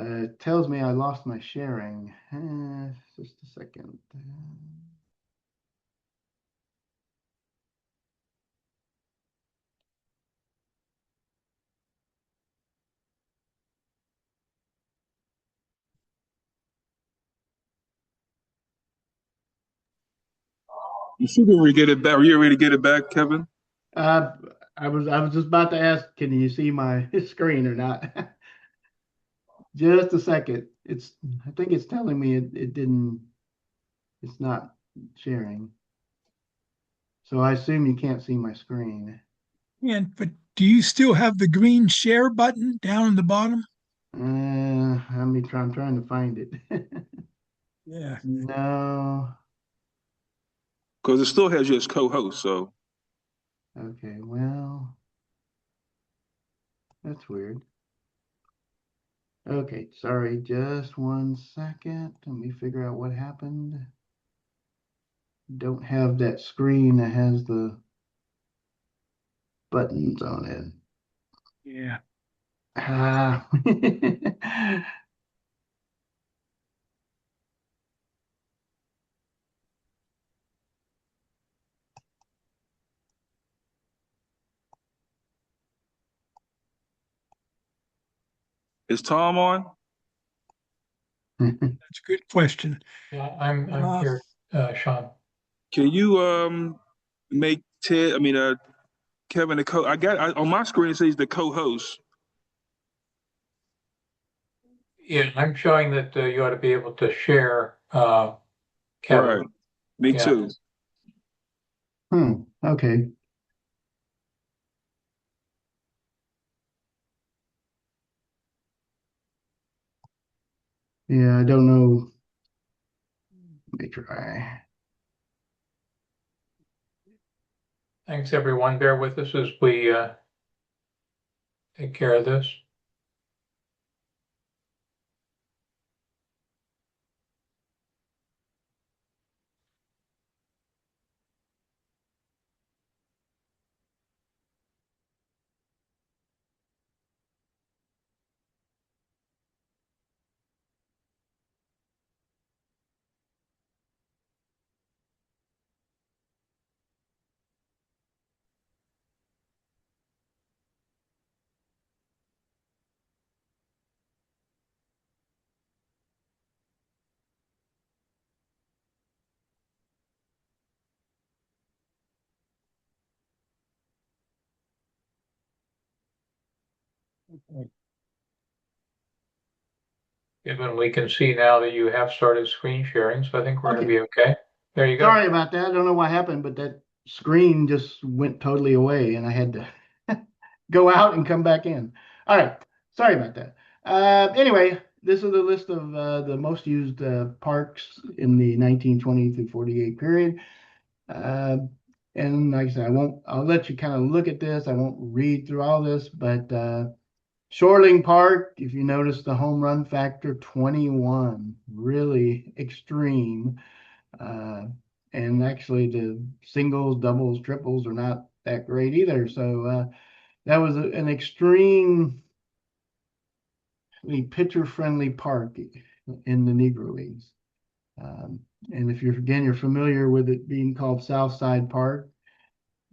It tells me I lost my sharing. Just a second. You should already get it back. Are you ready to get it back, Kevin? I was just about to ask, can you see my screen or not? Just a second. I think it's telling me it's not sharing. So I assume you can't see my screen. But do you still have the green share button down in the bottom? I'm trying to find it. Yeah. No. Because it still has you as co-host, so. Okay, well, that's weird. Okay, sorry, just 1 second. Let me figure out what happened. Don't have that screen that has the buttons on it. Yeah. Ah. Is Tom on? That's a good question. Yeah, I'm here, Sean. Can you make Kevin the on my screen it says the co-host. Yeah, I'm showing that you ought to be able to share, Kevin. Right. Me too. Okay. Yeah, I don't know. Let me try. Thanks, everyone. Bear with us as we take care of this. Given we can see now that you have started screen sharing, so I think we're going to be okay. There you go. Sorry about that. I don't know what happened, but that screen just went totally away and I had to go out and come back in. All right. Sorry about that. Anyway, this is a list of the most used parks in the 1920 through 48 period. And like I said, I'll let you kind of look at this. I won't read through all this, but Shoreling Park, if you notice the home run factor, 21, really extreme. And actually the singles, doubles, triples are not that great either. So that was an extremely pitcher-friendly park in the Negro Leagues. And if you're familiar with it being called Southside Park,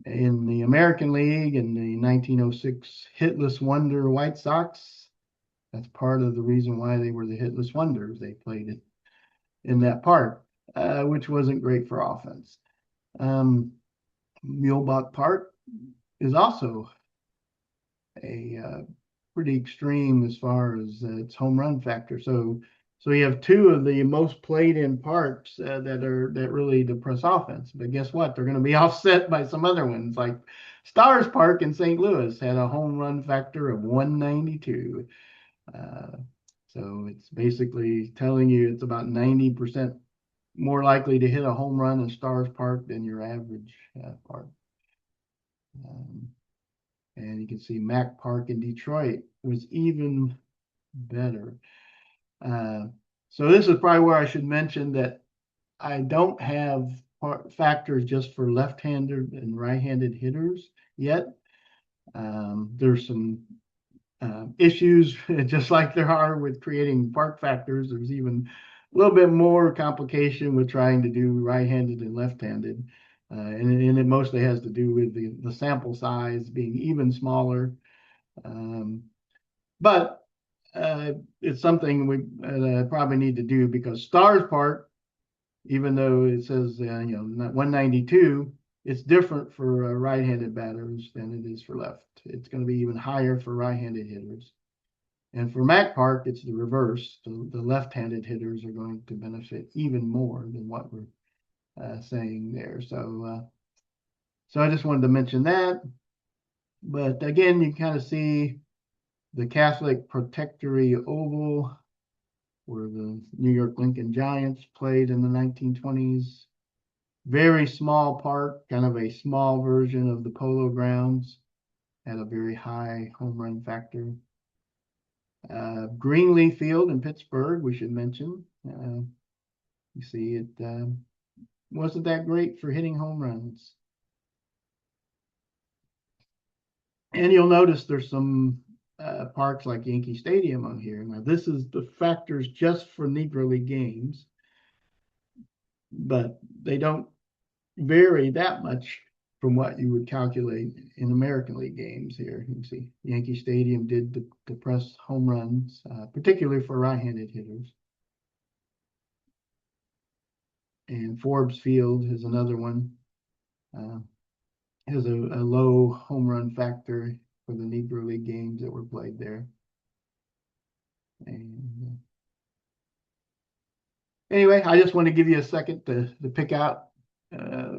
in the American League in the 1906 Hitless Wonder White Sox, that's part of the reason why they were the Hitless Wonders. They played it in that park, which wasn't great for offense. Mulebach Park is also a pretty extreme as far as its home run factor. So you have two of the most played in parks that really depress offense. But guess what? They're going to be offset by some other ones. Like Stars Park in St. Louis had a home run factor of 192. So it's basically telling you it's about 90% more likely to hit a home run in Stars Park than your average park. And you can see Mack Park in Detroit was even better. So this is probably where I should mention that I don't have factors just for left-handed and right-handed hitters yet. There's some issues, just like there are with creating park factors. There's even a little bit more complication with trying to do right-handed and left-handed. And it mostly has to do with the sample size being even smaller. But it's something we probably need to do, because Stars Park, even though it says 192, it's different for right-handed batters than it is for left. It's going to be even higher for right-handed hitters. And for Mac Park, it's the reverse. The left-handed hitters are going to benefit even more than what we're saying there. So I just wanted to mention that. But again, you kind of see the Catholic Protectory Oval, where the New York Lincoln Giants played in the 1920s. Very small park, kind of a small version of the Polo Grounds. Had a very high home run factor. Greenlee Field in Pittsburgh, we should mention. You see, it wasn't that great for hitting home runs. And you'll notice there's some parks like Yankee Stadium on here. Now, this is the factors just for Negro League games, but they don't vary that much from what you would calculate in American League games here. You can see Yankee Stadium did depress home runs, particularly for right-handed hitters. And Forbes Field is another one. Has a low home run factor for the Negro League games that were played there. And anyway, I just want to give you a second to pick out,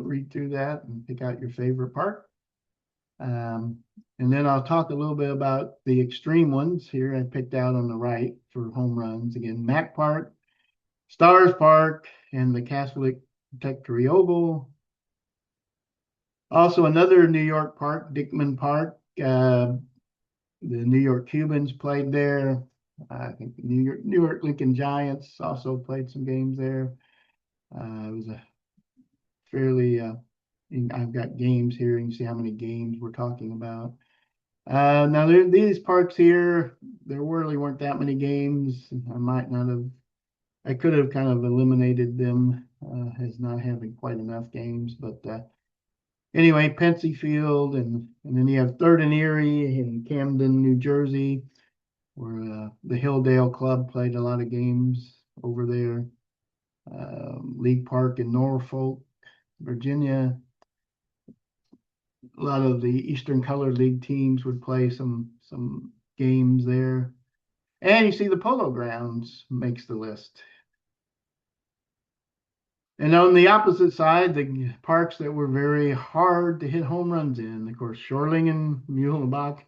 read through that and pick out your favorite park. And then I'll talk a little bit about the extreme ones here I picked out on the right for home runs. Again, Mac Park, Stars Park, and the Catholic Protectory Oval. Also, another New York park, Dickman Park. The New York Cubans played there. I think the New York Lincoln Giants also played some games there. It was a fairly, I've got games here. You can see how many games we're talking about. Now, these parks here, there really weren't that many games. I could have kind of eliminated them as not having quite enough games, but anyway, Pensy Field, and then you have Third and Erie in Camden, New Jersey, where the Hilldale Club played a lot of games over there. League Park in Norfolk, Virginia. A lot of the Eastern Colored League teams would play some games there. And you see the Polo Grounds makes the list. And on the opposite side, the parks that were very hard to hit home runs in, of course, Shoreling and Muhlenbach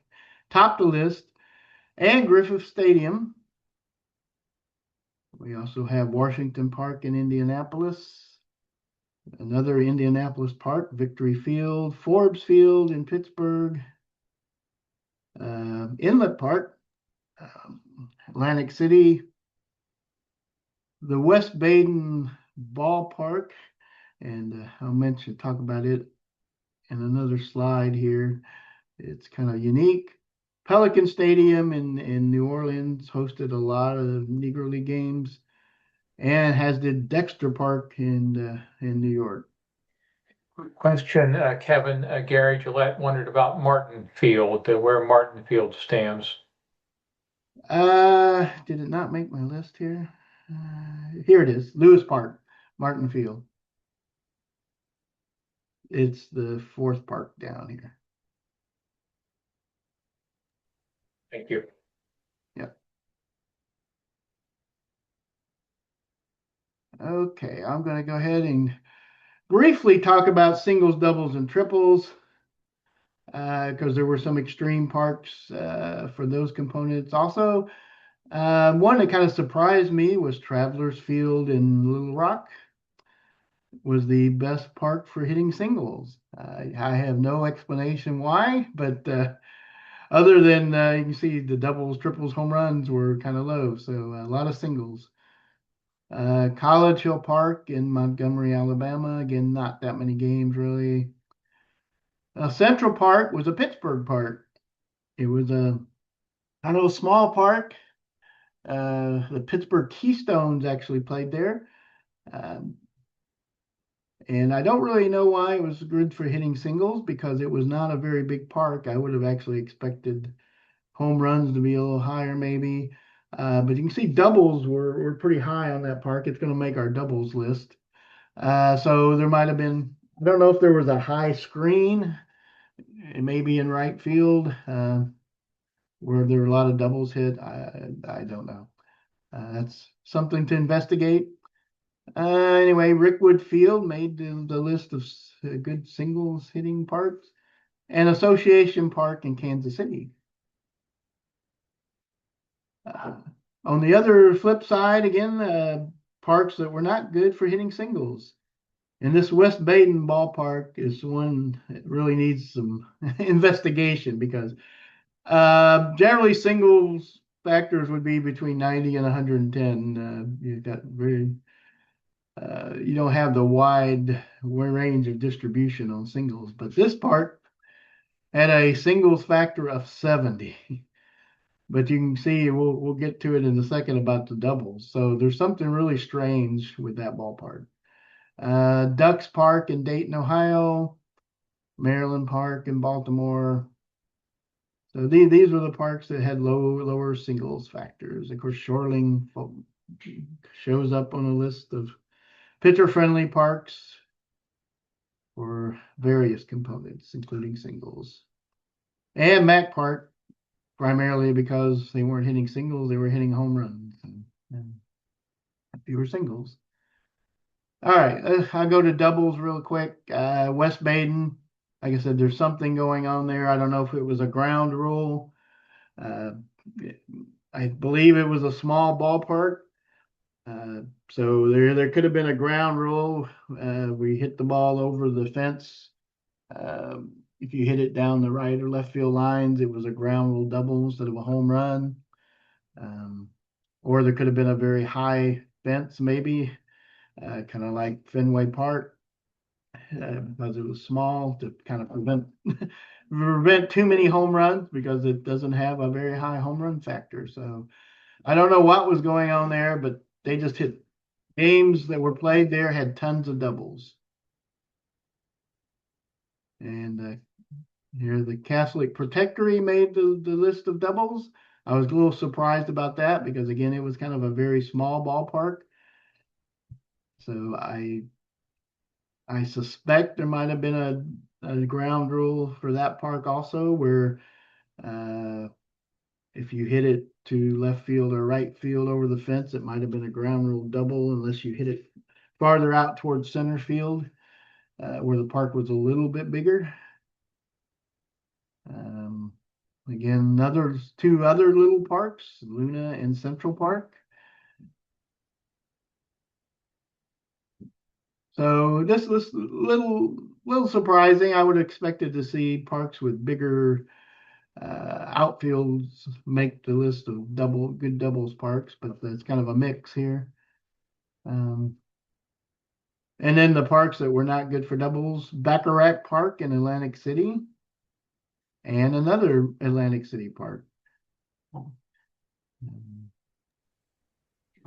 topped the list, and Griffith Stadium. We also have Washington Park in Indianapolis, another Indianapolis park, Victory Field, Forbes Field in Pittsburgh, Inlet Park, Atlantic City, the West Baden Ballpark, and I'll talk about it in another slide here. It's kind of unique. Pelican Stadium in New Orleans hosted a lot of Negro League games, and has did Dexter Park in New York. Good question, Kevin. Gary Gillette wondered about Martin Field, where Martin Field stands. Did it not make my list here? Here it is, Lewis Park, Martin Field. It's the fourth park down here. Thank you. Yep. Okay, I'm going to go ahead and briefly talk about singles, doubles, and triples, because there were some extreme parks for those components. Also, one that kind of surprised me was Travelers Field in Little Rock. Was the best park for hitting singles. I have no explanation why, but other than you can see the doubles, triples, home runs were kind of low, so a lot of singles. College Hill Park in Montgomery, Alabama. Again, not that many games really. Central Park was a Pittsburgh park. It was a I know, small park. The Pittsburgh Keystones actually played there. Um, and I don't really know why it was good for hitting singles because it was not a very big park. I would have actually expected home runs to be a little higher maybe. But you can see doubles were pretty high on that park. It's going to make our doubles list. So there might have been, I don't know if there was a high screen, maybe in right field, where there were a lot of doubles hit. I don't know. That's something to investigate. Anyway, Rickwood Field made the list of good singles hitting parks, and Association Park in Kansas City. On the other flip side, again, parks that were not good for hitting singles. And this West Baden ballpark is one that really needs some investigation because generally singles factors would be between 90 and 110. You've got very you don't have the wide range of distribution on singles, but this park had a singles factor of 70. But you can see we'll get to it in a second about the doubles. So there's something really strange with that ballpark. Ducks Park in Dayton, Ohio, Maryland Park in Baltimore. So these were the parks that had lower singles factors. Of course, Shoreling shows up on a list of pitcher-friendly parks for various components, including singles. And Mack Park, primarily because they weren't hitting singles, they were hitting home runs and fewer singles. All right, I'll go to doubles real quick. West Baden, like I said, there's something going on there. I don't know if it was a ground rule. I believe it was a small ballpark. So there could have been a ground rule. We hit the ball over the fence. If you hit it down the right or left field lines, it was a ground rule double instead of a home run. Or there could have been a very high fence, maybe, kind of like Fenway Park, because it was small to kind of prevent too many home runs because it doesn't have a very high home run factor. So I don't know what was going on there, but they just hit games that were played there had tons of doubles. And here the Catholic Protectory made the list of doubles. I was a little surprised about that because again, it was kind of a very small ballpark. So I suspect there might have been a ground rule for that park also, where if you hit it to left field or right field over the fence, it might have been a ground rule double unless you hit it farther out towards center field, where the park was a little bit bigger. Again, two other little parks, Luna and Central Park. So this was little surprising. I would have expected to see parks with bigger outfields make the list of good doubles parks, but that's kind of a mix here. And then the parks that were not good for doubles, Bacharach Park in Atlantic City, and another Atlantic City park. Well,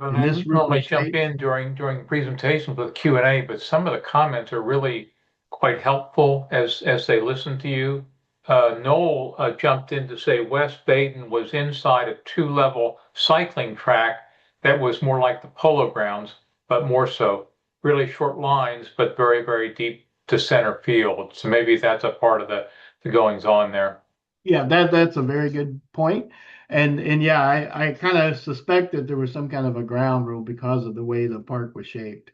And I this normally Rupert jump State- in during presentations with Q&A, but some of the comments are really quite helpful as they listen to you. Noel jumped in to say West Baden was inside a 2-level cycling track that was more like the Polo Grounds, but more so. Really short lines, but very, very deep to center field. So maybe that's a part of the goings on there. Yeah, that's a very good point. And yeah, I kind of suspect that there was some kind of a ground rule because of the way the park was shaped.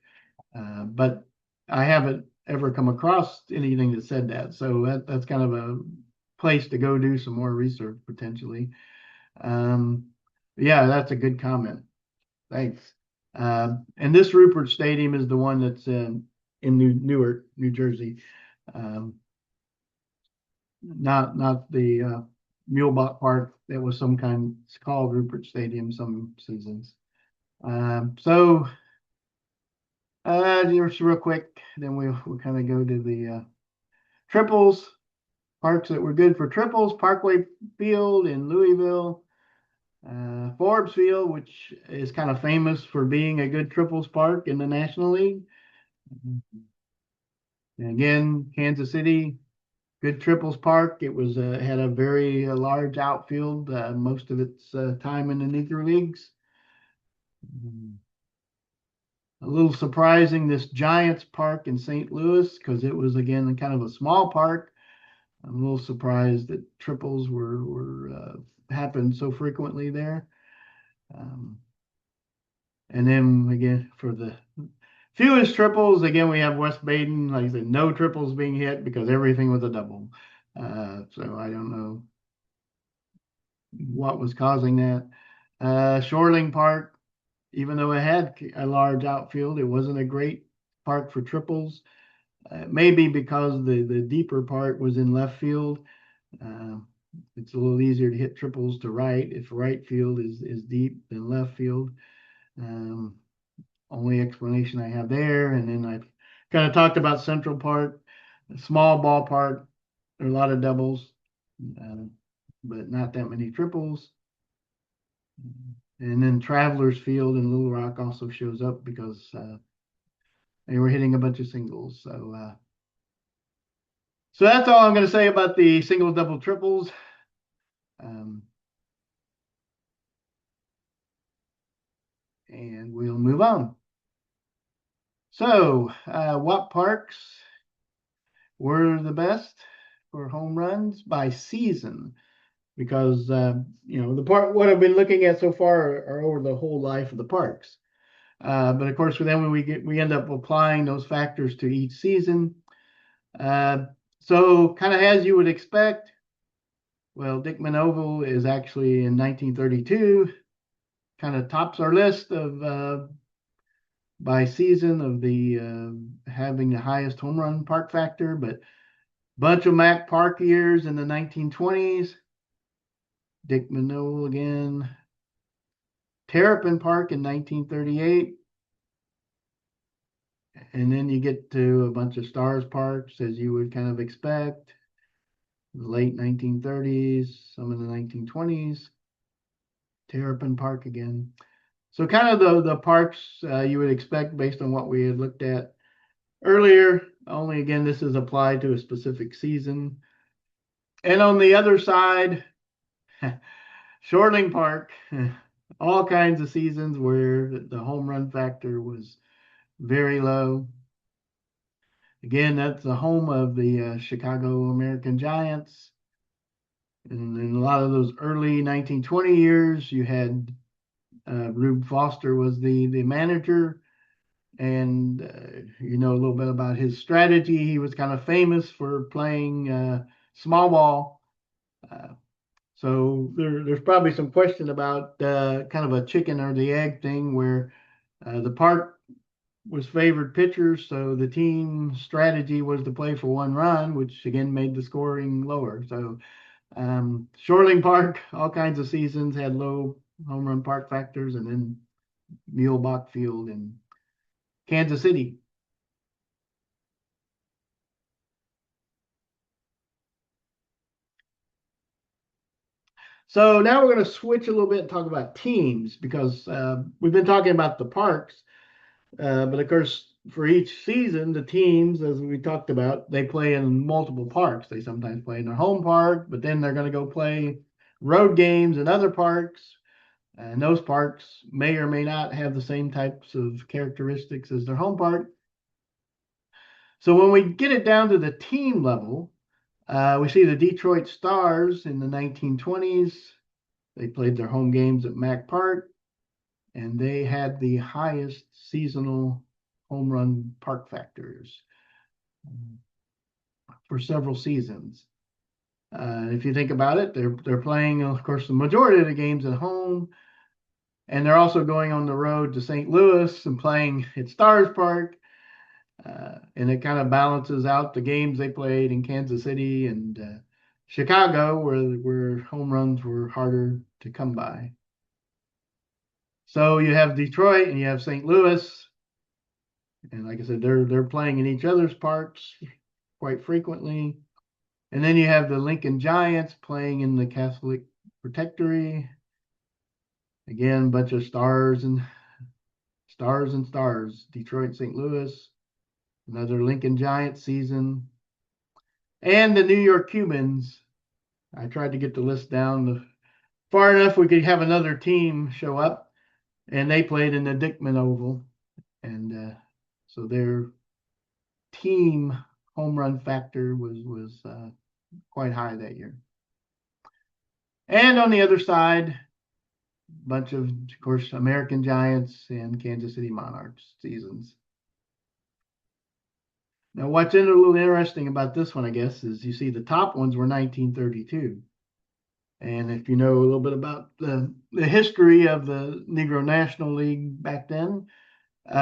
But I haven't ever come across anything that said that. So that's kind of a place to go do some more research potentially. Yeah, that's a good comment. Thanks. And this Rupert Stadium is the one that's in Newark, New Jersey. Not the Mulebach Park. That was it's called Rupert Stadium some seasons. So just real quick, then we'll kind of go to the triples, parks that were good for triples. Parkway Field in Louisville, Forbes Field, which is kind of famous for being a good triples park in the National League. And again, Kansas City, good triples park. It was had a very large outfield most of its time in the Negro Leagues. A little surprising, this Giants Park in St. Louis, because it was again kind of a small park. I'm a little surprised that triples were happened so frequently there. And then again, for the fewest triples, again, we have West Baden. Like I said, no triples being hit because everything was a double. So I don't know what was causing that. Shoreling Park, even though it had a large outfield, it wasn't a great park for triples. Maybe because the deeper part was in left field. It's a little easier to hit triples to right if right field is deep than left field. Only explanation I have there. And then I've kind of talked about Central Park, a small ballpark. There are a lot of doubles, but not that many triples. And then Travelers Field in Little Rock also shows up because they were hitting a bunch of singles. So that's all I'm going to say about the single, double, triples. And we'll move on. So, what parks were the best for home runs by season? Because what I've been looking at so far are over the whole life of the parks. But of course, then when we end up applying those factors to each season. So kind of as you would expect, well, Dickman Oval is actually in 1932, kind of tops our list of by season of the having the highest home run park factor, but bunch of Mack Park years in the 1920s. Dickman Oval again. Terrapin Park in 1938. And then you get to a bunch of Stars Parks, as you would kind of expect. The late 1930s, some of the 1920s. Terrapin Park again. So kind of the parks you would expect based on what we had looked at earlier. Only again, this is applied to a specific season. And on the other side, Shoreling Park, all kinds of seasons where the home run factor was very low. Again, that's the home of the Chicago American Giants. And in a lot of those early 1920 years, you had Rube Foster was the manager. And you know a little bit about his strategy. He was kind of famous for playing small ball. So there's probably some question about kind of a chicken or the egg thing where the park was favored pitchers, so the team strategy was to play for one run, which again made the scoring lower. So Shoreling Park, all kinds of seasons had low home run park factors, and then Muehlebach Field in Kansas City. So now we're going to switch a little bit and talk about teams because we've been talking about the parks, but of course, for each season, the teams, as we talked about, they play in multiple parks. They sometimes play in their home park, but then they're going to go play road games in other parks. And those parks may or may not have the same types of characteristics as their home park. So when we get it down to the team level, we see the Detroit Stars in the 1920s. They played their home games at Mack Park, and they had the highest seasonal home run park factors for several seasons. If you think about it, they're playing, of course, the majority of the games at home, and they're also going on the road to St. Louis and playing at Stars Park. And it kind of balances out the games they played in Kansas City and Chicago, where home runs were harder to come by. So you have Detroit and you have St. Louis, and like I said, they're playing in each other's parks quite frequently. And then you have the Lincoln Giants playing in the Catholic Protectory, Again, a bunch of stars and stars. Detroit, St. Louis, another Lincoln Giants season, and the New York Cubans. I tried to get the list down far enough we could have another team show up, and they played in the Dickman Oval, and so their team home run factor was quite high that year. And on the other side, bunch of course, American Giants and Kansas City Monarchs seasons. Now, what's a little interesting about this one, I guess, is you see the top ones were 1932. And if you know a little bit about the history of the Negro National League back then, the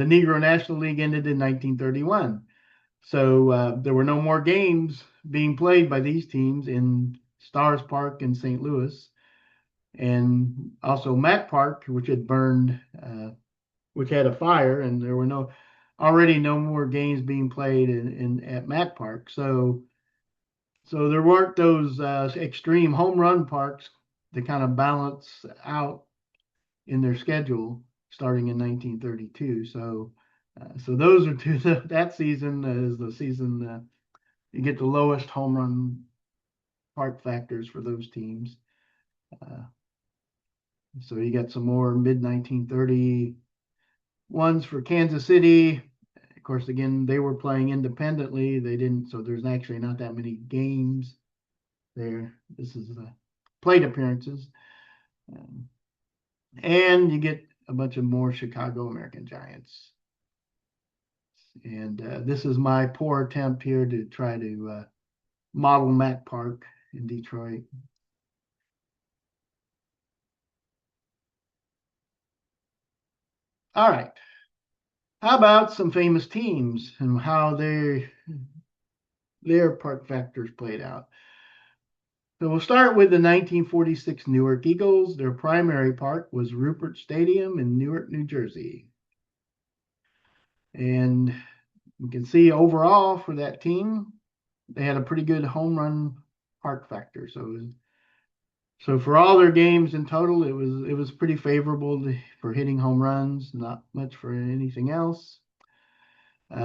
Negro National League ended in 1931. So there were no more games being played by these teams in Stars Park in St. Louis, and also Mack Park, which had burned, which had a fire, and there were already no more games being played at Mack Park. So there weren't those extreme home run parks to kind of balance out in their schedule starting in 1932. So those are two. That season is the season you get the lowest home run park factors for those teams. So you got some more mid-1930 ones for Kansas City. Of course, again, they were playing independently. They didn't, so there's actually not that many games there. This is the plate appearances. And you get a bunch of more Chicago American Giants. And this is my poor attempt here to try to model Mack Park in Detroit. All right. How about some famous teams and how their park factors played out? So we'll start with the 1946 Newark Eagles. Their primary park was Rupert Stadium in Newark, New Jersey. And you can see overall for that team, they had a pretty good home run park factor. So for all their games in total, it was pretty favorable for hitting home runs, not much for anything else.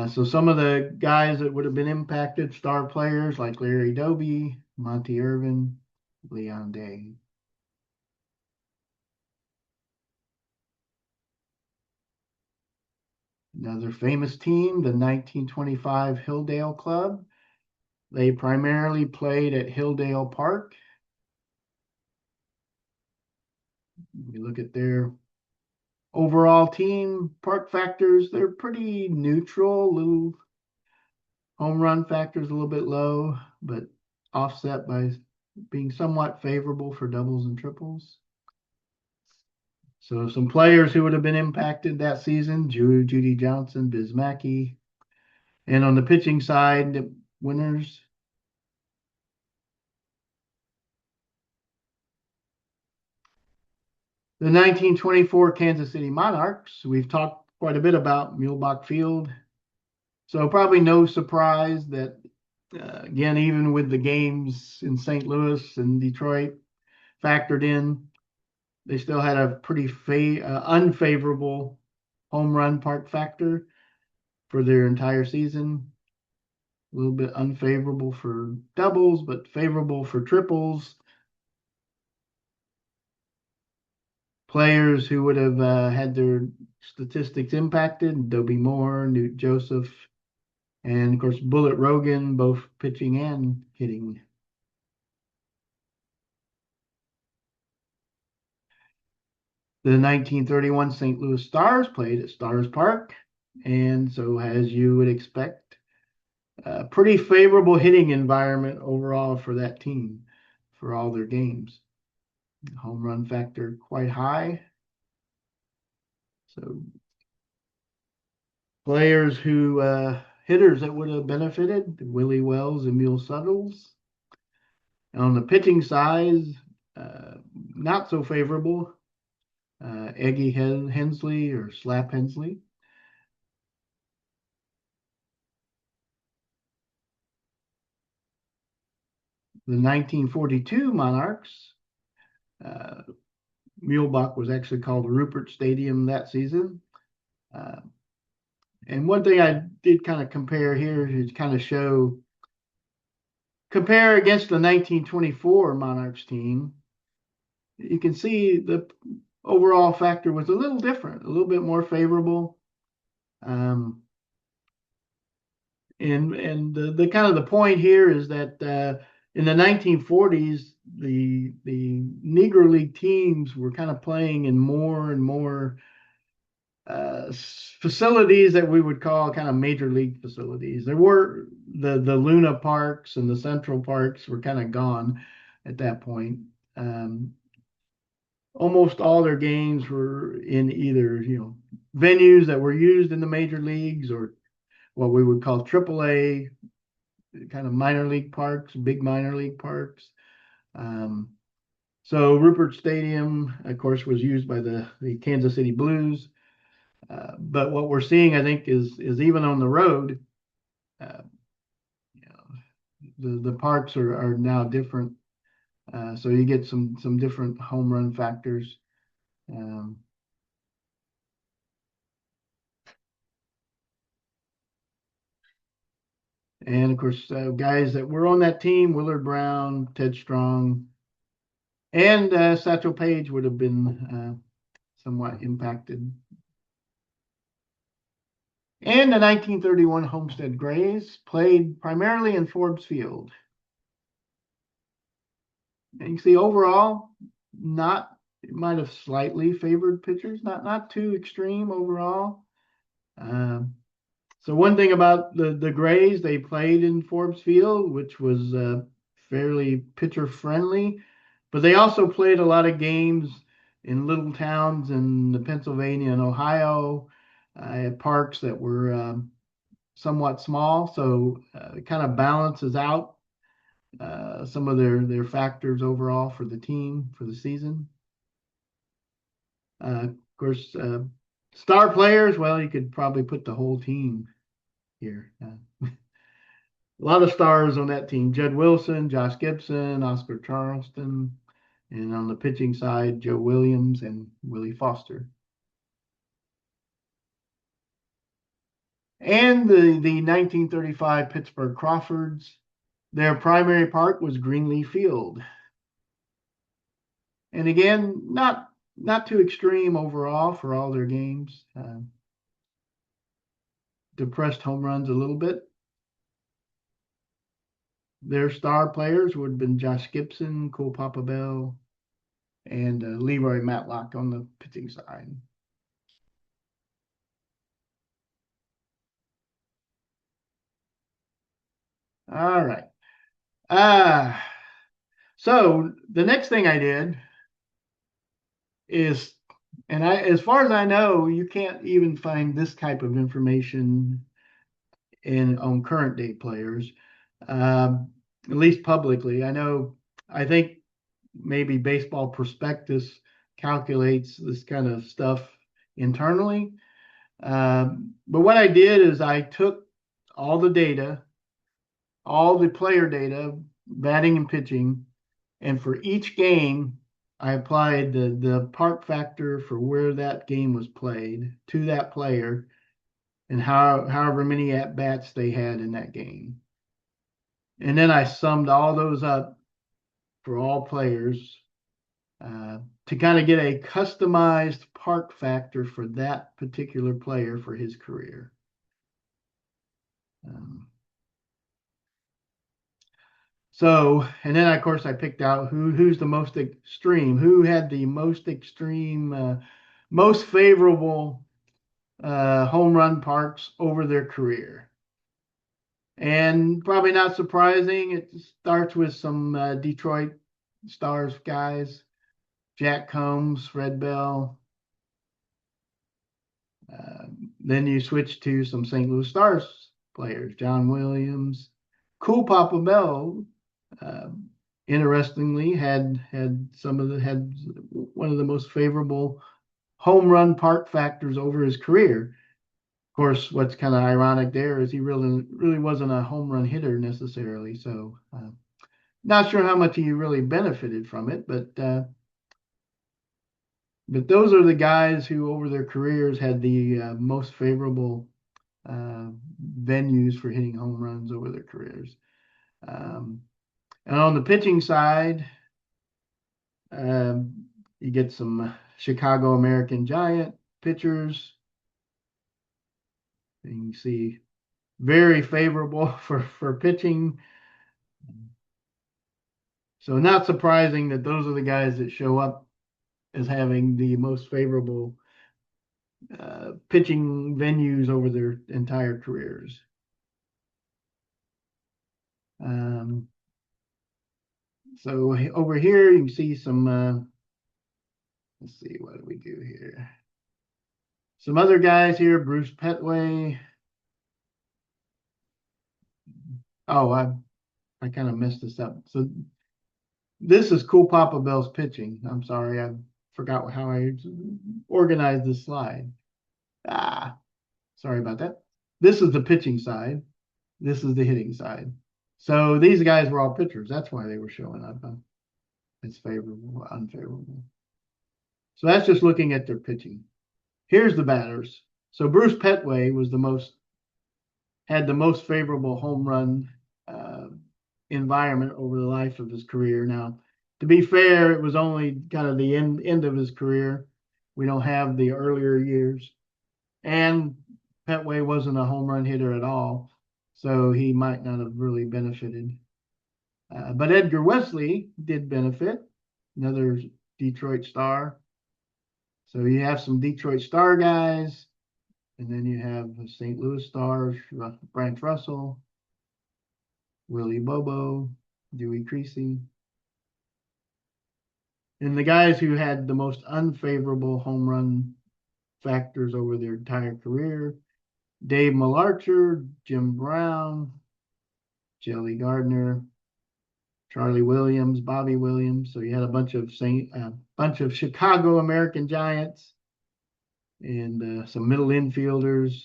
So some of the guys that would have been impacted, star players like Larry Doby, Monty Irvin, Leon Day. Another famous team, the 1925 Hilldale Club. They primarily played at Hilldale Park. We look at their overall team park factors. They're pretty neutral. Little home run factors a little bit low, but offset by being somewhat favorable for doubles and triples. So some players who would have been impacted that season: Judy Johnson, Biz Mackey. And on the pitching side, the winners: the 1924 Kansas City Monarchs. We've talked quite a bit about Muehlebach Field. So probably no surprise that, again, even with the games in St. Louis and Detroit factored in, they still had a pretty unfavorable home run park factor for their entire season. A little bit unfavorable for doubles, but favorable for triples. Players who would have had their statistics impacted: Dobie Moore, Newt Joseph, and of course Bullet Rogan, both pitching and hitting. The 1931 St. Louis Stars played at Stars Park, and so as you would expect, a pretty favorable hitting environment overall for that team for all their games. Home run factor quite high. So players hitters that would have benefited: Willie Wells, Emil Suttles. And on the pitching side, not so favorable: Eggy Hensley or Slap Hensley. The 1942 Monarchs, Muehlebach was actually called Rupert Stadium that season. And one thing I did kind of compare here is kind of compare against the 1924 Monarchs team. You can see the overall factor was a little different, a little bit more favorable. And the kind of the point here is that in the 1940s, the Negro League teams were kind of playing in more and more facilities that we would call kind of major league facilities. There were the Luna Parks and the Central Parks were kind of gone at that point. Almost all their games were in either, venues that were used in the major leagues or what we would call AAA, kind of minor league parks, big minor league parks. So Rupert Stadium, of course, was used by the Kansas City Blues. But what we're seeing, I think, is even on the road, the parks are now different. So you get some different home run factors. And of course, guys that were on that team, Willard Brown, Ted Strong, and Satchel Paige would have been somewhat impacted. And the 1931 Homestead Grays played primarily in Forbes Field. And you see overall, it might have slightly favored pitchers, not too extreme overall. So one thing about the Grays, they played in Forbes Field, which was fairly pitcher friendly, but they also played a lot of games in little towns in Pennsylvania and Ohio, at parks that were somewhat small. So it kind of balances out some of their factors overall for the team for the season. Of course, star players, well, you could probably put the whole team here. A lot of stars on that team: Judd Wilson, Josh Gibson, Oscar Charleston, and on the pitching side, Joe Williams and Willie Foster. And the 1935 Pittsburgh Crawfords, their primary park was Greenleaf Field. And again, not too extreme overall for all their games. Depressed home runs a little bit. Their star players would have been Josh Gibson, Cole Papa Bell, and Leroy Matlock on the pitching side. All right. So the next thing I did is, and as far as I know, you can't even find this type of information on current day players, at least publicly. I think maybe Baseball Prospectus calculates this kind of stuff internally. But what I did is I took all the data, all the player data, batting and pitching, and for each game, I applied the park factor for where that game was played to that player and however many at-bats they had in that game. And then I summed all those up for all players to kind of get a customized park factor for that particular player for his career. And then of course I picked out who's the most extreme, who had the most extreme, most favorable home run parks over their career. And probably not surprising, it starts with some Detroit Stars guys: Jack Combs, Fred Bell. Then you switch to some St. Louis Stars players: John Williams. Cool Papa Bell, interestingly, had one of the most favorable home run park factors over his career. Of course, what's kind of ironic there is he really wasn't a home run hitter necessarily. So not sure how much he really benefited from it, but But those are the guys who, over their careers, had the most favorable venues for hitting home runs over their careers. And on the pitching side, you get some Chicago American Giant pitchers. You can see very favorable for pitching. So not surprising that those are the guys that show up as having the most favorable pitching venues over their entire careers. So over here you can see some, let's see, what do we do here? Some other guys here, Bruce Petway. Oh, I kind of messed this up. So this is Cool Papa Bell's pitching. I'm sorry, I forgot how I organized this slide. Sorry about that. This is the pitching side. This is the hitting side. So these guys were all pitchers. That's why they were showing up. It's favorable, unfavorable. So that's just looking at their pitching. Here's the batters. So Bruce Petway had the most favorable home run environment over the life of his career. Now, to be fair, it was only kind of the end of his career. We don't have the earlier years. And Petway wasn't a home run hitter at all, so he might not have really benefited. But Edgar Wesley did benefit, another Detroit Star. So you have some Detroit Star guys, and then you have the St. Louis Stars, Branch Russell, Willie Bobo, Dewey Creasy. And the guys who had the most unfavorable home run factors over their entire career: Dave Malarcher, Jim Brown, Jelly Gardner, Charlie Williams, Bobby Williams. So you had a bunch of Chicago American Giants and some middle infielders,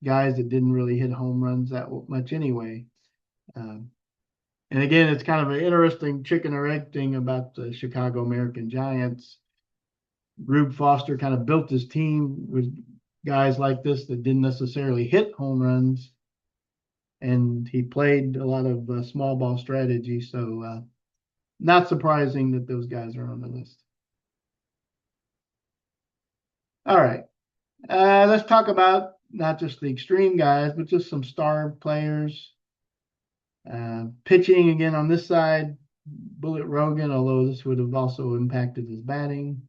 guys that didn't really hit home runs that much anyway. And again, it's kind of an interesting chicken or egg thing about the Chicago American Giants. Rube Foster kind of built his team with guys like this that didn't necessarily hit home runs, and he played a lot of small ball strategy. So not surprising that those guys are on the list. All right, let's talk about not just the extreme guys, but just some star players. Pitching again on this side, Bullet Rogan, although this would have also impacted his batting.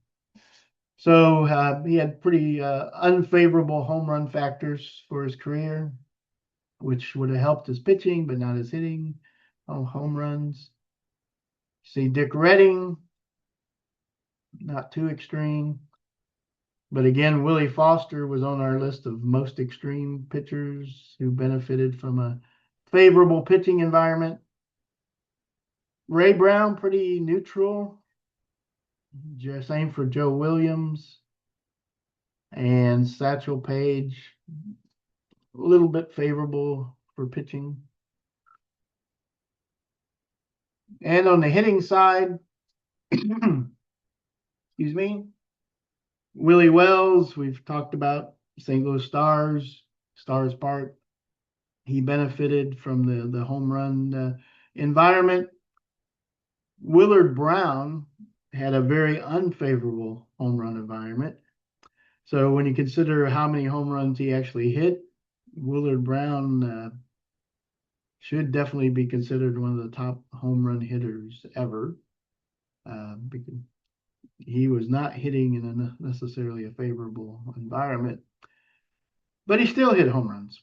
So he had pretty unfavorable home run factors for his career, which would have helped his pitching, but not his hitting. Home runs. See Dick Redding, not too extreme. But again, Willie Foster was on our list of most extreme pitchers who benefited from a favorable pitching environment. Ray Brown, pretty neutral. Same for Joe Williams. And Satchel Paige, a little bit favorable for pitching. And on the hitting side, excuse me, Willie Wells, we've talked about St. Louis Stars Park. He benefited from the home run environment. Willard Brown had a very unfavorable home run environment. So when you consider how many home runs he actually hit, Willard Brown should definitely be considered one of the top home run hitters ever. Because he was not hitting in a necessarily a favorable environment, but he still hit home runs.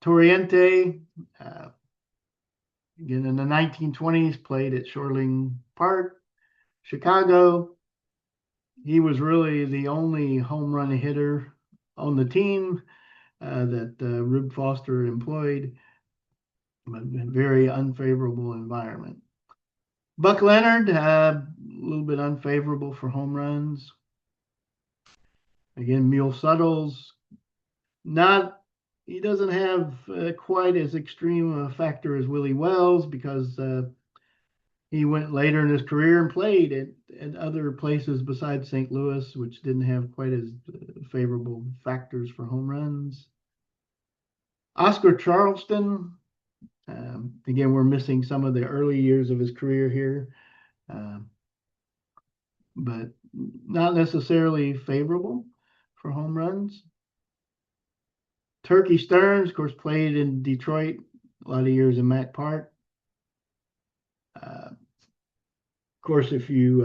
Torriente, again in the 1920s, played at Shoreline Park, Chicago. He was really the only home run hitter on the team that Rube Foster employed, but a very unfavorable environment. Buck Leonard, a little bit unfavorable for home runs. Again, Mule Suttles, he doesn't have quite as extreme a factor as Willie Wells, because he went later in his career and played at other places besides St. Louis, which didn't have quite as favorable factors for home runs. Oscar Charleston, again, we're missing some of the early years of his career here, but not necessarily favorable for home runs. Turkey Stearns, of course, played in Detroit, a lot of years in Mack Park. Of course, if you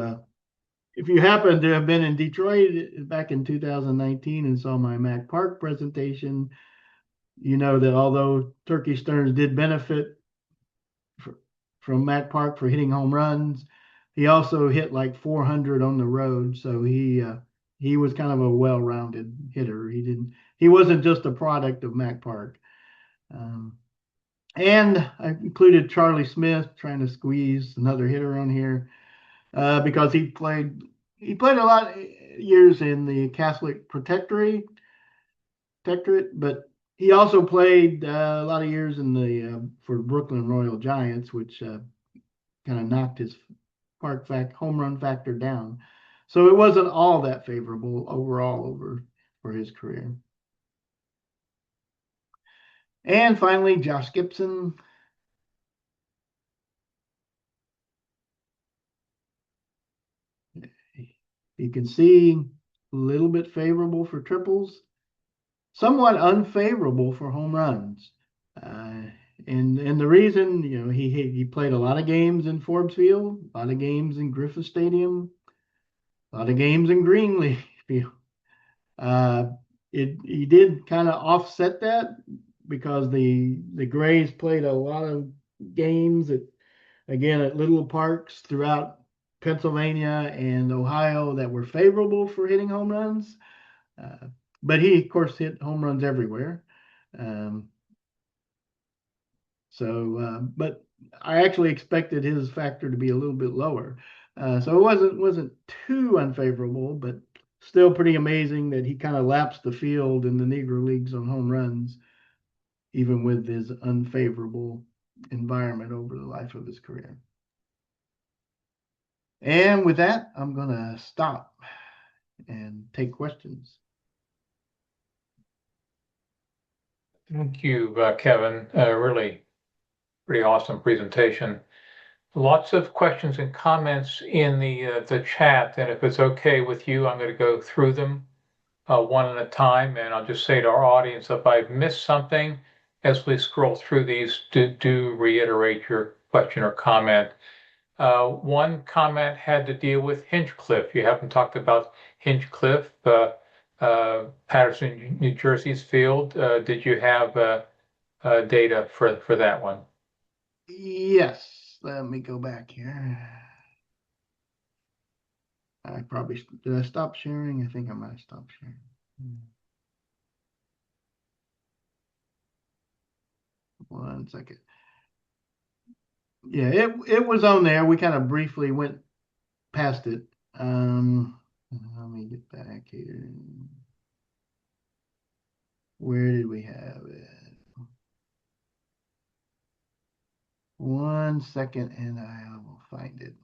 happen to have been in Detroit back in 2019 and saw my Mack Park presentation, you know that although Turkey Stearns did benefit from Mack Park for hitting home runs, he also hit like 400 on the road. So he was kind of a well-rounded hitter. He wasn't just a product of Mack Park. And I included Charlie Smith, trying to squeeze another hitter on here, because he played a lot of years in the Catholic Protectorate, but he also played a lot of years in the for Brooklyn Royal Giants, which kind of knocked his home run factor down. So it wasn't all that favorable overall for his career. And finally, Josh Gibson. You can see a little bit favorable for triples, somewhat unfavorable for home runs. And the reason, he played a lot of games in Forbes Field, a lot of games in Griffith Stadium, a lot of games in Greenleaf Field. He did kind of offset that because the Grays played a lot of games at little parks throughout Pennsylvania and Ohio that were favorable for hitting home runs. But he, of course, hit home runs everywhere. But I actually expected his factor to be a little bit lower. So it wasn't too unfavorable, but still pretty amazing that he kind of lapsed the field in the Negro Leagues on home runs, even with his unfavorable environment over the life of his career. And with that, I'm going to stop and take questions. Thank you, Kevin. Really pretty awesome presentation. Lots of questions and comments in the chat, and if it's okay with you, I'm going to go through them one at a time, and I'll just say to our audience, if I've missed something as we scroll through these, do reiterate your question or comment. One comment had to deal with Hinchcliffe. You haven't talked about Hinchcliffe, Patterson, New Jersey's field. Did you have data for that one? Yes, let me go back here. Did I stop sharing? I think I might have stopped sharing. One second. Yeah, it was on there. We kind of briefly went past it. Let me get back here. Where did we have it? 1 second and I will find it.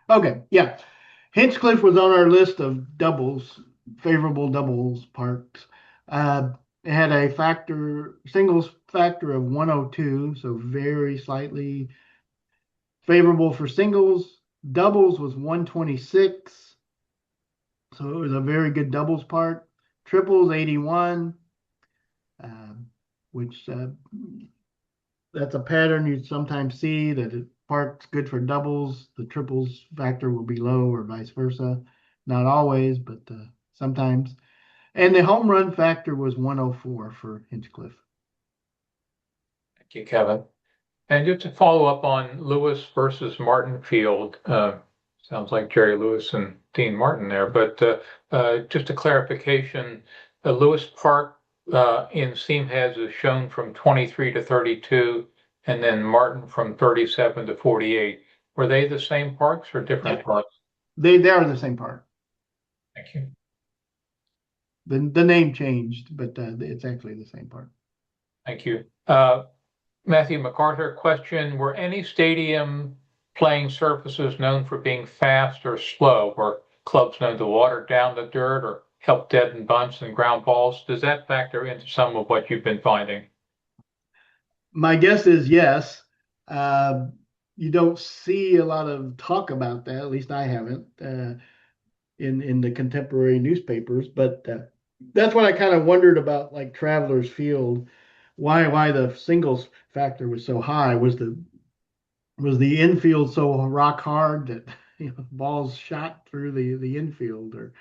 Okay, yeah. Hinchcliffe was on our list of favorable doubles parks. It had a singles factor of 102, so very slightly favorable for singles. Doubles was 126, so it was a very good doubles park. Triples 81, which that's a pattern you sometimes see, that a park's good for doubles, the triples factor will be low, or vice versa. Not always, but sometimes. And the home run factor was 104 for Hinchcliffe. Thank you, Kevin. And just to follow up on Lewis versus Martin Field, sounds like Jerry Lewis and Dean Martin there, but just a clarification, Lewis Park in Seamheads is shown from 23 to 32. and then Martin from 37 to 48. Were they the same parks or different Yeah. parks? They are the same park. Thank you. The name changed, but it's actually the same park. Thank you. Matthew MacArthur question, were any stadium playing surfaces known for being fast or slow? Were clubs known to water down the dirt or help deaden bunts and ground balls? Does that factor into some of what you've been finding? My guess is yes. You don't see a lot of talk about that. At least I haven't in the contemporary newspapers. But that's what I kind of wondered about, like Travelers Field. Why the singles factor was so high? Was the infield so rock hard that balls shot through the infield or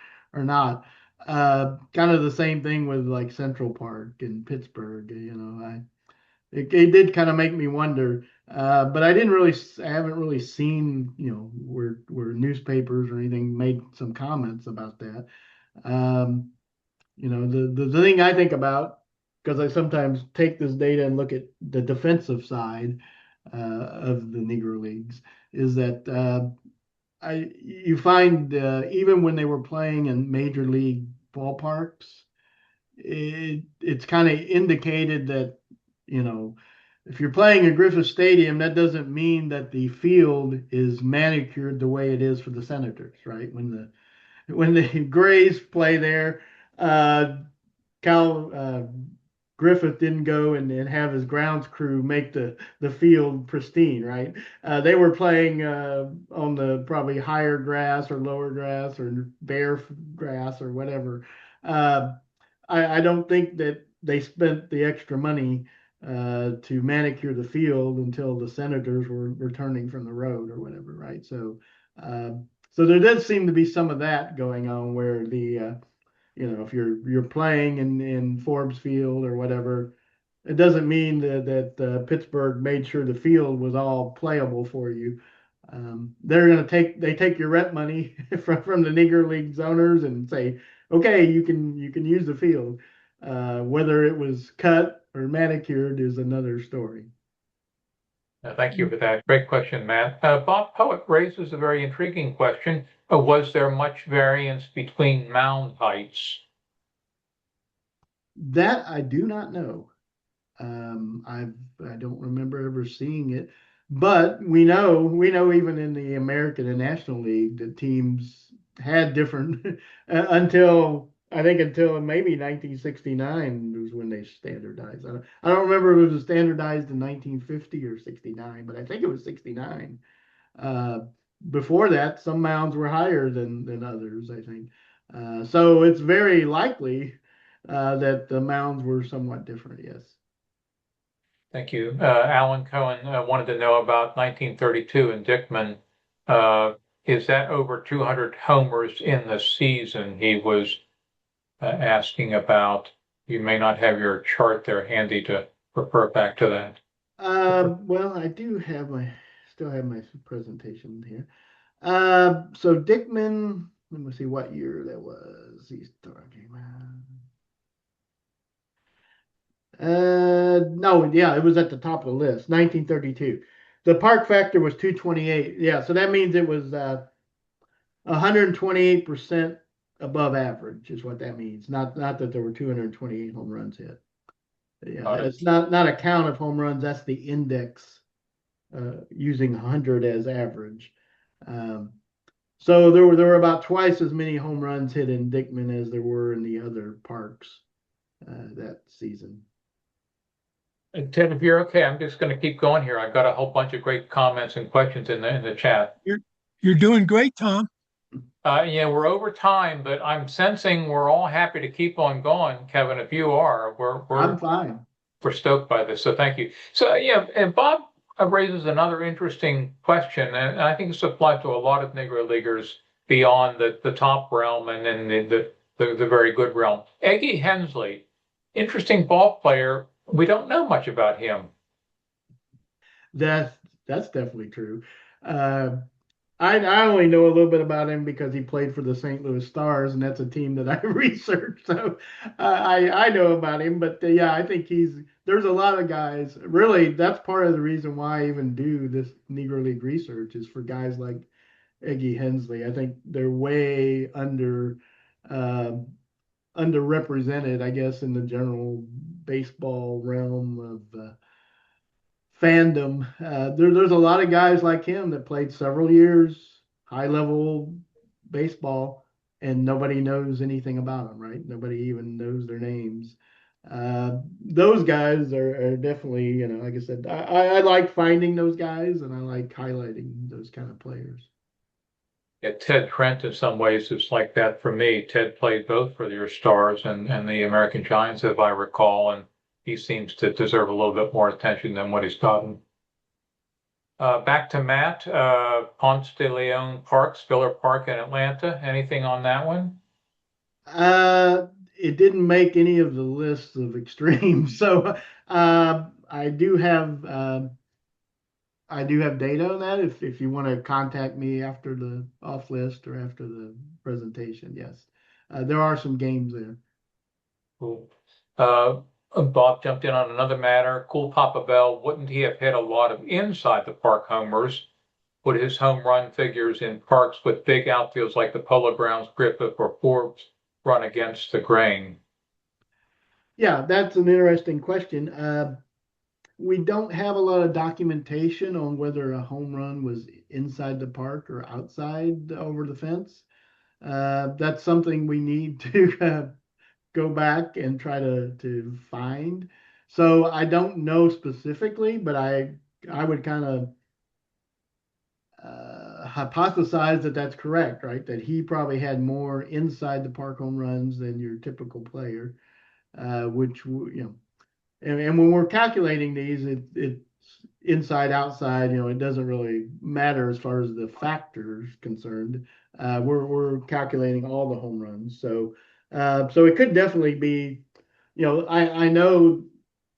not? Kind of the same thing with like Central Park in Pittsburgh. It did kind of make me wonder, but I haven't really seen, where newspapers or anything made some comments about that. Um, the thing I think about, because I sometimes take this data and look at the defensive side of the Negro Leagues, is that you find even when they were playing in major league ballparks, it's kind of indicated that, if you're playing at Griffith Stadium, that doesn't mean that the field is manicured the way it is for the Senators, right? When the Grays play there, Cal Griffith didn't go and have his grounds crew make the field pristine, right? They were playing on the probably higher grass or lower grass or bare grass or whatever. I don't think that they spent the extra money to manicure the field until the Senators were returning from the road or whatever, right? So there does seem to be some of that going on where if you're playing in Forbes Field or whatever, it doesn't mean that Pittsburgh made sure the field was all playable for you. They take your rent money from the Negro Leagues owners and say, okay, you can use the field. Whether it was cut or manicured is another story. Thank you for that. Great question, Matt. Bob Poet raises a very intriguing question. Was there much variance between mound heights? That I do not know. I don't remember ever seeing it, but we know even in the American and National League that teams had different until maybe 1969 was when they standardized. I don't remember if it was standardized in 1950 or 69, but I think it was 69. Before that, some mounds were higher than others, I think. So it's very likely that the mounds were somewhat different. Yes. Thank you. Alan Cohen wanted to know about 1932 and Dickman. Is that over 200 homers in the season? He was asking about. You may not have your chart there handy to refer back to that. Well, I do still have my presentation here. So Dickman, let me see what year that was. He's talking about. No, yeah, it was at the top of the list, 1932. The park factor was 228. Yeah, so that means it was 128% above average is what that means. Not that there were 228 home runs hit. Yeah, it's not a count of home runs. That's the index using 100 as average. So there were about twice as many home runs hit in Dickman as there were in the other parks that season. Ted, if you're okay, I'm just going to keep going here. I've got a whole bunch of great comments and questions in the chat. You're doing great, Tom. Yeah, we're over time, but I'm sensing we're all happy to keep on going. Kevin, if you are, I'm fine. We're stoked by this, so thank you. So yeah, and Bob raises another interesting question, and I think this applies to a lot of Negro Leaguers beyond the top realm and then the very good realm. Eggy Hensley, interesting ball player. We don't know much about him. That's definitely true. I only know a little bit about him because he played for the St. Louis Stars, and that's a team that I researched. So I know about him, but yeah, I think there's a lot of guys. Really, that's part of the reason why I even do this Negro League research is for guys like Eggy Hensley. I think they're way uh, underrepresented, I guess, in the general baseball realm of fandom. There's a lot of guys like him that played several years, high level baseball, and nobody knows anything about them, right? Nobody even knows their names. Those guys are definitely, like I said, I like finding those guys and I like highlighting those kind of players. Yeah, Ted Trent in some ways is like that for me. Ted played both for your Stars and the American Giants, if I recall, and he seems to deserve a little bit more attention than what he's gotten. Back to Matt, Ponce de Leon Park, Spiller Park in Atlanta. Anything on that one? It didn't make any of the lists of extremes, so I do have data on that. If you want to contact me after the off list or after the presentation, yes, there are some games there. Cool. Bob jumped in on another matter. Cool Papa Bell, wouldn't he have hit a lot of inside the park homers? Would his home run figures in parks with big outfields like the Polo Grounds, Griffith, or Forbes run against the grain? Yeah, that's an interesting question. We don't have a lot of documentation on whether a home run was inside the park or outside over the fence. That's something we need to go back and try to find. So I don't know specifically, but I would kind of hypothesize that that's correct, right? That he probably had more inside the park home runs than your typical player, which and when we're calculating these, it's inside outside. It doesn't really matter as far as the factors concerned. We're calculating all the home runs, so it could definitely be. I know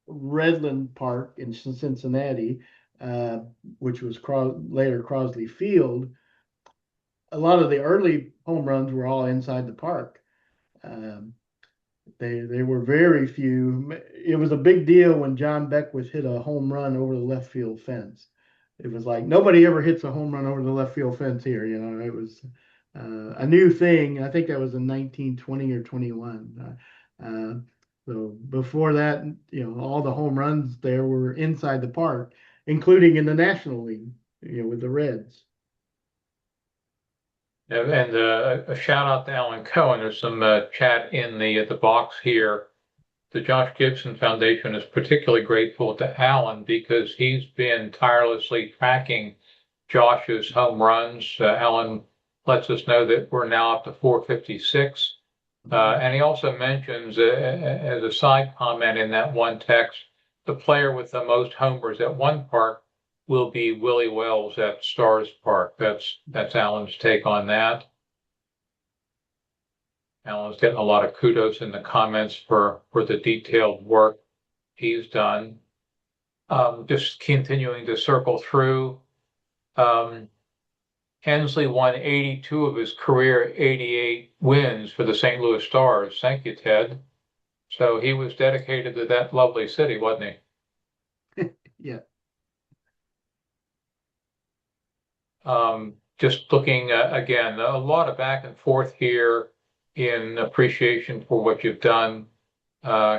Redland Park in Cincinnati, which was later Crosley Field. A lot of the early home runs were all inside the park. Um, they were very few. It was a big deal when John Beckwith hit a home run over the left field fence. It was like nobody ever hits a home run over the left field fence here. It was a new thing. I think that was in 1920 or 21. So before that, all the home runs there were inside the park, including in the National League, with the Reds. And a shout out to Alan Cohen. There's some chat in the box here. The Josh Gibson Foundation is particularly grateful to Alan because he's been tirelessly tracking Josh's home runs. Alan lets us know that we're now up to 456. And he also mentions, as a side comment in that one text, the player with the most homers at one park will be Willie Wells at Stars Park. That's Alan's take on that. Alan's getting a lot of kudos in the comments for the detailed work he's done. Just continuing to circle through. Hensley won 82 of his career 88 wins for the St. Louis Stars. Thank you, Ted. So he was dedicated to that lovely city, wasn't he? Yeah. Just looking again, a lot of back and forth here in appreciation for what you've done,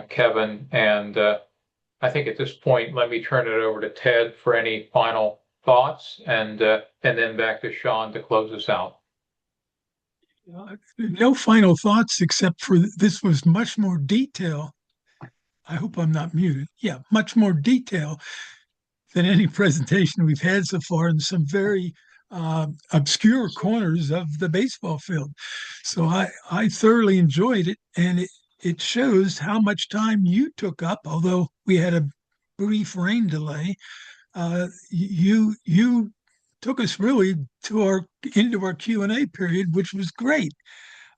Kevin. And I think at this point, let me turn it over to Ted for any final thoughts, and then back to Sean to close us out. No final thoughts except for this was much more detail. I hope I'm not muted. Yeah, much more detail than any presentation we've had so far in some very obscure corners of the baseball field. So I thoroughly enjoyed it, and it shows how much time you took up, although we had a brief rain delay. You took us really into our Q&A period, which was great.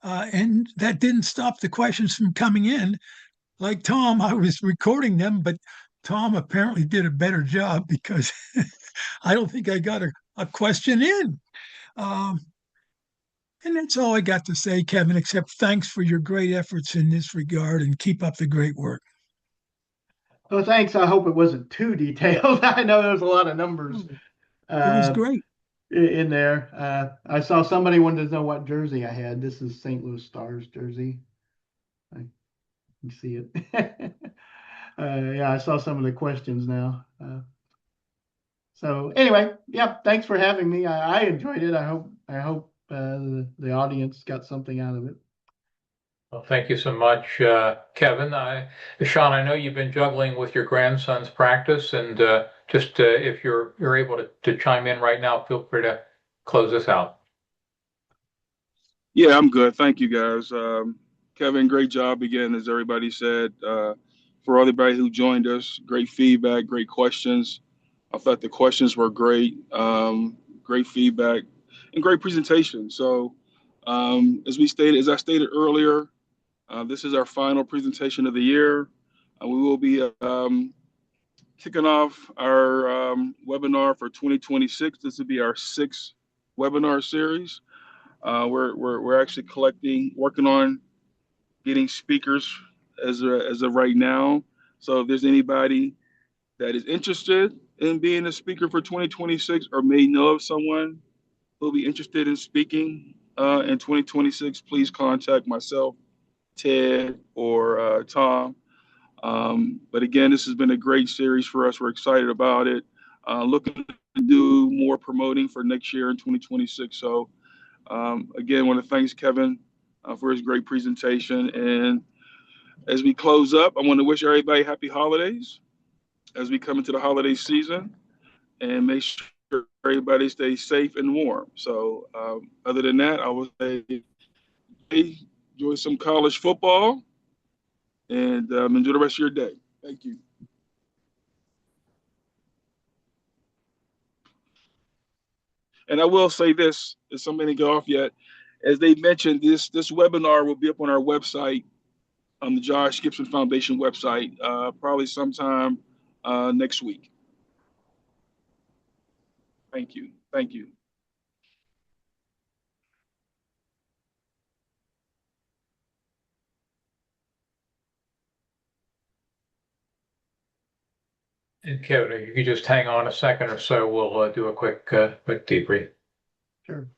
And that didn't stop the questions from coming in. Like Tom, I was recording them, but Tom apparently did a better job because I don't think I got a question in. Um, and that's all I got to say, Kevin, except thanks for your great efforts in this regard and keep up the great work. Well, thanks. I hope it wasn't too detailed. I know there's a lot of numbers It was great. in there. I saw somebody wanted to know what jersey I had. This is St. Louis Stars jersey. You see it. Yeah, I saw some of the questions now. So anyway, yeah, thanks for having me. I enjoyed it. I hope the audience got something out of it. Well, thank you so much, Kevin. Sean, I know you've been juggling with your grandson's practice, and just if you're able to chime in right now, feel free to close this out. Yeah, I'm good. Thank you, guys. Kevin, great job again, as everybody said. For everybody who joined us, great feedback, great questions. I thought the questions were great, great feedback, and great presentation. So, as I stated earlier, this is our final presentation of the year. We will be kicking off our webinar for 2026. This will be our 6th webinar series. We're actually working on getting speakers as of right now. So if there's anybody that is interested in being a speaker for 2026 or may know of someone who'll be interested in speaking in 2026, please contact myself, Ted, or Tom. But again, this has been a great series for us. We're excited about it. Looking to do more promoting for next year in 2026. So again, I want to thank Kevin for his great presentation. And as we close up, I want to wish everybody happy holidays as we come into the holiday season, and make sure everybody stays safe and warm. So other than that, I would say enjoy some college football and enjoy the rest of your day. Thank you. And I will say this, if somebody didn't get off yet, as they mentioned, this webinar will be up on our website, on the Josh Gibson Foundation website, probably sometime next week. Thank you. Thank you. And Kevin, if you could just hang on a second or so, we'll do a quick debrief. Sure.